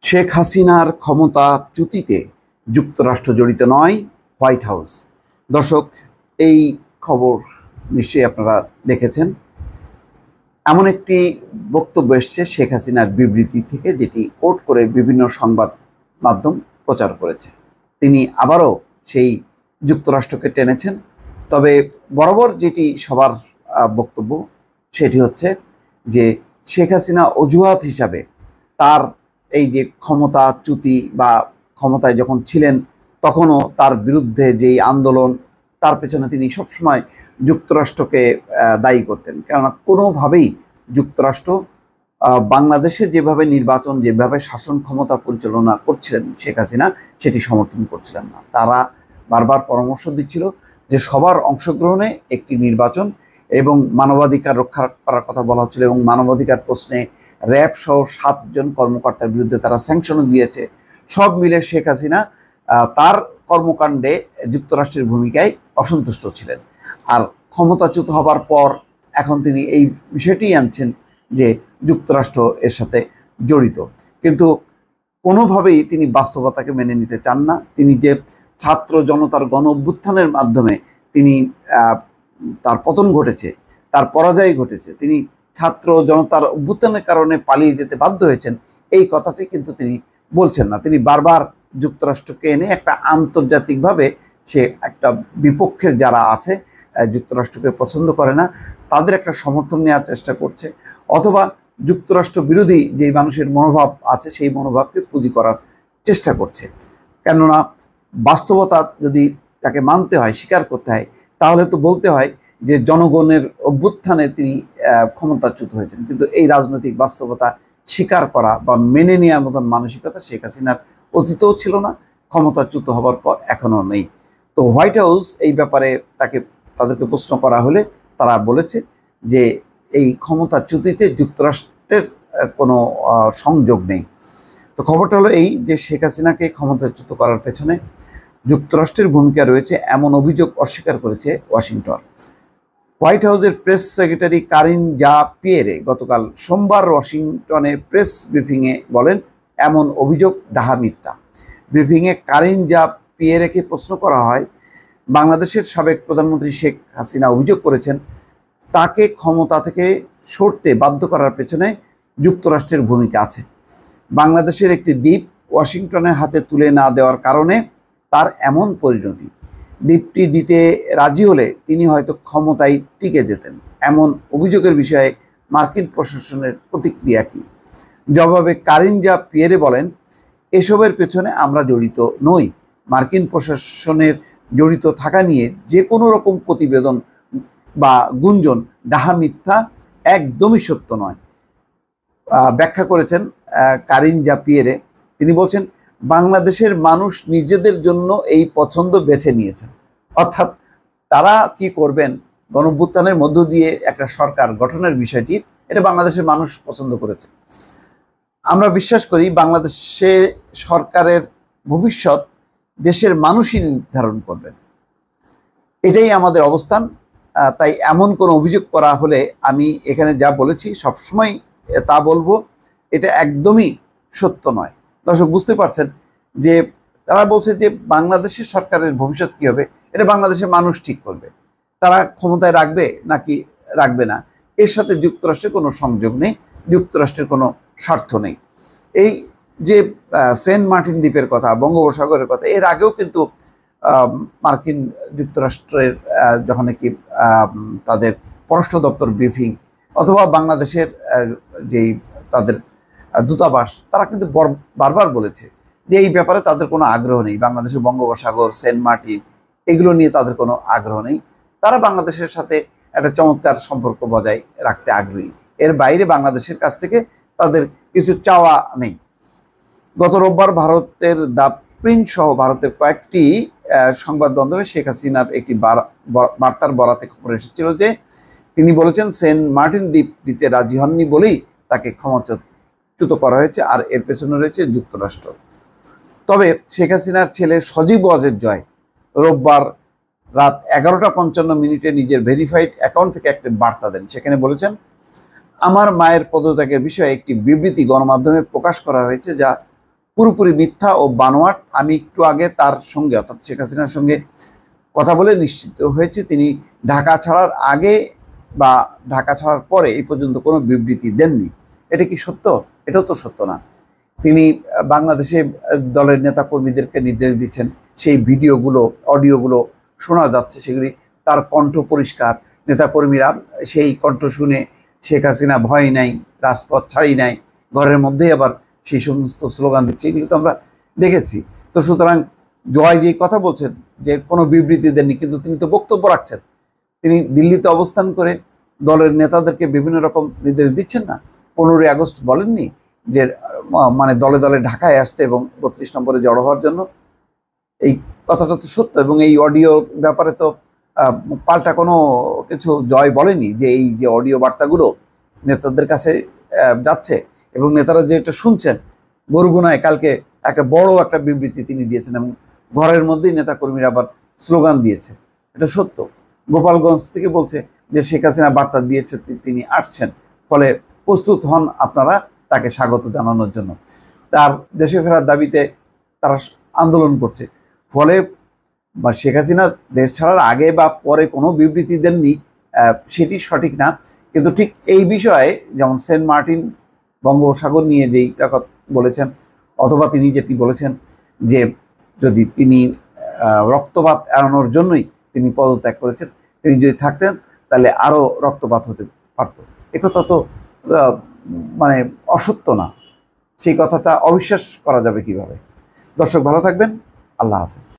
শেখ হাসিনার ক্ষমতাচ্যুতিতে যুক্তরাষ্ট্র জড়িত নয়, হোয়াইট হাউস। দর্শক, এই খবর নিশ্চয়ই আপনারা দেখেছেন। এমন একটি বক্তব্য এসছে শেখ হাসিনার বিবৃতি থেকে, যেটি কোট করে বিভিন্ন সংবাদ মাধ্যম প্রচার করেছে। তিনি আবারও সেই যুক্তরাষ্ট্রকে টেনেছেন। তবে বরাবর যেটি সবার বক্তব্য সেটি হচ্ছে যে শেখ হাসিনা অজুহাত হিসাবে তার এই যে ক্ষমতাচ্যুতি বা ক্ষমতায় যখন ছিলেন তখনও তার বিরুদ্ধে যেই আন্দোলন, তার পেছনে তিনি সবসময় যুক্তরাষ্ট্রকে দায়ী করতেন। কেননা কোনোভাবেই যুক্তরাষ্ট্র বাংলাদেশে যেভাবে নির্বাচন, যেভাবে শাসন ক্ষমতা পরিচালনা করছিলেন শেখ হাসিনা, সেটি সমর্থন করছিলেন না। তারা বারবার পরামর্শ দিচ্ছিল যে সবার অংশগ্রহণে একটি নির্বাচন এবং মানবাধিকার রক্ষা করার কথা বলা হচ্ছিল, এবং মানবাধিকার প্রশ্নে র্যাব সহ 7 জন কর্মকর্তার বিরুদ্ধে তারা স্যাংশনও দিয়েছে। সব মিলে শেখ হাসিনা তার কর্মকাণ্ডে যুক্তরাষ্ট্রের ভূমিকায় অসন্তুষ্ট ছিলেন। আর ক্ষমতাচ্যুত হবার পর এখন তিনি এই বিষয়টি আনছেন যে যুক্তরাষ্ট্র এর সাথে জড়িত, কিন্তু কোনোভাবেই তিনি বাস্তবতাকে মেনে নিতে চান না। তিনি যে ছাত্র জনতার গণ অভ্যুত্থানের মাধ্যমে তিনি তার পতন ঘটেছে, তার পরাজয় ঘটেছে, তিনি ছাত্র জনতার অভ্যুত্থানের কারণে পালিয়ে যেতে বাধ্য হয়েছেন, এই কথাটি কিন্তু তিনি বলছেন না। তিনি বারবার যুক্তরাষ্ট্রকে এনে একটা আন্তর্জাতিকভাবে সে একটা বিপক্ষের যারা আছে, যুক্তরাষ্ট্রকে পছন্দ করে না, তাদের একটা সমর্থন নেওয়ার চেষ্টা করছে, অথবা যুক্তরাষ্ট্র বিরোধী যে মানুষের মনোভাব আছে সেই মনোভাবকে পুঁজি করার চেষ্টা করছে। কেননা বাস্তবতা যদি তাকে মানতে হয়, স্বীকার করতে হয়, তাহলে তো বলতে হয় যে জনগণের অভ্যুত্থানে তিনি ক্ষমতাচ্যুত হয়েছেন। কিন্তু এই রাজনৈতিক বাস্তবতা স্বীকার করা বা মেনে নেওয়ার মতন মানসিকতা শেখ হাসিনার অতীতেও ছিল না, ক্ষমতাচ্যুত হবার পর এখনও নেই। তো হোয়াইট হাউস এই ব্যাপারে তাদেরকে প্রশ্ন করা হলে তারা বলেছে যে এই ক্ষমতাচ্যুতিতে যুক্তরাষ্ট্রের কোনো সংযোগ নেই। তো খবরটা হলো এই যে শেখ হাসিনাকে ক্ষমতাচ্যুত করার পেছনে যুক্তরাষ্ট্রের ভূমিকা রয়েছে এমন অভিযোগ অস্বীকার করেছে ওয়াশিংটন। হোয়াইট হাউসের প্রেস সেক্রেটারি কারিন জা পিয়েরে গতকাল সোমবার ওয়াশিংটনে প্রেস ব্রিফিংয়ে বলেন, এমন অভিযোগ ডাহা মিথ্যা। ব্রিফিংয়ে কারিন জা পিয়েরেকে প্রশ্ন করা হয়, বাংলাদেশের সাবেক প্রধানমন্ত্রী শেখ হাসিনা অভিযোগ করেছেন তাকে ক্ষমতা থেকে সরতে বাধ্য করার পেছনে যুক্তরাষ্ট্রের ভূমিকা আছে। বাংলাদেশের একটি দ্বীপ ওয়াশিংটনের হাতে তুলে না দেওয়ার কারণে তার এমন পরিণতি। দ্বীপটি দিতে রাজি হলে তিনি হয়তো ক্ষমতায় টিকে যেতেন। এমন অভিযোগের বিষয়ে মার্কিন প্রশাসনের প্রতিক্রিয়া কী? জবাবে কারিন জা পিয়েরে বলেন, এসবের পেছনে আমরা জড়িত নই। মার্কিন প্রশাসনের জড়িত থাকা নিয়ে যে কোনো রকম প্রতিবেদন বা গুঞ্জন ডাহা মিথ্যা, একদমই সত্য নয়। ব্যাখ্যা করেছেন কারিন জা পিয়েরে। তিনি বলছেন, বাংলাদেশের মানুষ নিজেদের জন্য এই পছন্দ বেছে নিয়েছেন। অর্থাৎ তারা কি করবেন, গণঅভ্যুত্থানের মধ্য দিয়ে একটা সরকার গঠনের বিষয়টি, এটা বাংলাদেশের মানুষ পছন্দ করেছে। আমরা বিশ্বাস করি বাংলাদেশে সরকারের ভবিষ্যৎ দেশের মানুষই নির্ধারণ করবেন, এটাই আমাদের অবস্থান। তাই এমন কোনো অভিযোগ করা হলে আমি এখানে যা বলেছি সবসময় তা বলবো, এটা একদমই সত্য নয়। দর্শক, বুঝতে পারছেন যে তারা বলছে যে বাংলাদেশের সরকারের ভবিষ্যৎ কী হবে এটা বাংলাদেশের মানুষ ঠিক করবে, তারা ক্ষমতায় রাখবে নাকি রাখবে না, এর সাথে যুক্তরাষ্ট্রের কোনো সংযোগ নেই, যুক্তরাষ্ট্রের কোনো স্বার্থ নেই। এই যে সেন্ট মার্টিন দ্বীপের কথা, বঙ্গোপসাগরের কথা, এর আগেও কিন্তু মার্কিন যুক্তরাষ্ট্রের যখন কি তাদের পররাষ্ট্র দপ্তর ব্রিফিং অথবা বাংলাদেশের যেই তাদের দূতাবাস, তারা কিন্তু বারবার বলেছে যে এই ব্যাপারে তাদের কোনো আগ্রহ নেই। বাংলাদেশের বঙ্গোপসাগর, সেন্ট মার্টিন, এগুলো নিয়ে তাদের কোনো আগ্রহ নেই। তারা বাংলাদেশের সাথে একটা চমৎকার সম্পর্ক বজায় রাখতে আগ্রহী। এর বাইরে বাংলাদেশের কাছ থেকে তাদের কিছু চাওয়া নেই। গত রোববার ভারতের দ্য প্রিন্ট সহ ভারতের কয়েকটি সংবাদ মাধ্যমে শেখ হাসিনার একটি বার্তার বরাতে খবর এসেছিল যে তিনি বলেছেন সেন্ট মার্টিন দ্বীপ দিতে রাজি হননি বলেই তাকে ক্ষমতাচ্যুত করা হয়েছে, আর এর পেছনে রয়েছে যুক্তরাষ্ট্র। তবে শেখ হাসিনার ছেলে সজীব ওয়াজেদ জয় রোববার রাত 11:55 নিজের ভেরিফাইড অ্যাকাউন্ট থেকে একটি বার্তা দেন। সেখানে বলেছেন, আমার মায়ের পদত্যাগের বিষয়ে একটি বিবৃতি গণমাধ্যমে প্রকাশ করা হয়েছে, যা পুরোপুরি মিথ্যা ও বানোয়াট। আমি একটু আগে তার সঙ্গে অর্থাৎ শেখ হাসিনার সঙ্গে কথা বলে নিশ্চিত হয়েছে তিনি ঢাকা ছাড়ার আগে বা ঢাকা ছাড়ার পরে এই পর্যন্ত কোনো বিবৃতি দেননি। এটা কি সত্য? এটাও তো সত্য না। তিনি বাংলাদেশে দলের নেতাকর্মীদেরকে নির্দেশ দিচ্ছেন, সেই ভিডিওগুলো অডিওগুলো শোনা যাচ্ছে, সেগুলি তার কণ্ঠ পরিষ্কার। নেতাকর্মীরা সেই কণ্ঠ শুনে শেখ হাসিনা ভয় নাই, রাজপথ ছাড়ি নাই, ঘরের মধ্যেই আবার সেই সমস্ত স্লোগান দিচ্ছে, এগুলো তো আমরা দেখেছি। তো সুতরাং জয় যে কথা বলছেন যে কোনো বিবৃতি দেননি, কিন্তু তিনি তো বক্তব্য রাখছেন। তিনি দিল্লিতে অবস্থান করে দলের নেতাদেরকে বিভিন্ন রকম নির্দেশ দিচ্ছেন না? 15ই আগস্ট বলেননি যে মানে দলে দলে ঢাকায় আসতে এবং 32 নম্বরে জড়ো হওয়ার জন্য? এই কথাটা তো সত্য। এবং এই অডিওর ব্যাপারে তো পাল্টা কোনো কিছু জয় বলেনি যে এই যে অডিও বার্তাগুলো নেতাদের কাছে যাচ্ছে এবং নেতারা যে এটা শুনছেন, বরগুনায় কালকে একটা বড় একটা বিবৃতি তিনি দিয়েছেন এবং ঘরের মধ্যেই নেতাকর্মীরা আবার স্লোগান দিয়েছে। এটা সত্য। গোপালগঞ্জ থেকে বলছে যে শেখ হাসিনা বার্তা দিয়েছে তিনি আসছেন, ফলে প্রস্তুত হন আপনারা তাকে স্বাগত জানানোর জন্য। তার দেশে ফেরার দাবিতে তারা আন্দোলন করছে। ফলে বা শেখ হাসিনা দেশ ছাড়ার আগে বা পরে কোনো বিবৃতি দেননি সেটি সঠিক না। কিন্তু ঠিক এই বিষয়ে যেমন সেন্ট মার্টিন বঙ্গোপসাগর নিয়ে যেইটা বলেছেন, অথবা তিনি যেটি বলেছেন যে যদি তিনি রক্তপাত এড়ানোর জন্যই তিনি পদত্যাগ করেছেন, তিনি যদি থাকতেন তাহলে আরও রক্তপাত হতে পারত, একথা তো মানে অসত্য না। সেই কথাটা অবিশ্বাস করা যাবে কিভাবে? দর্শক ভালো থাকবেন। আল্লাহ হাফেজ।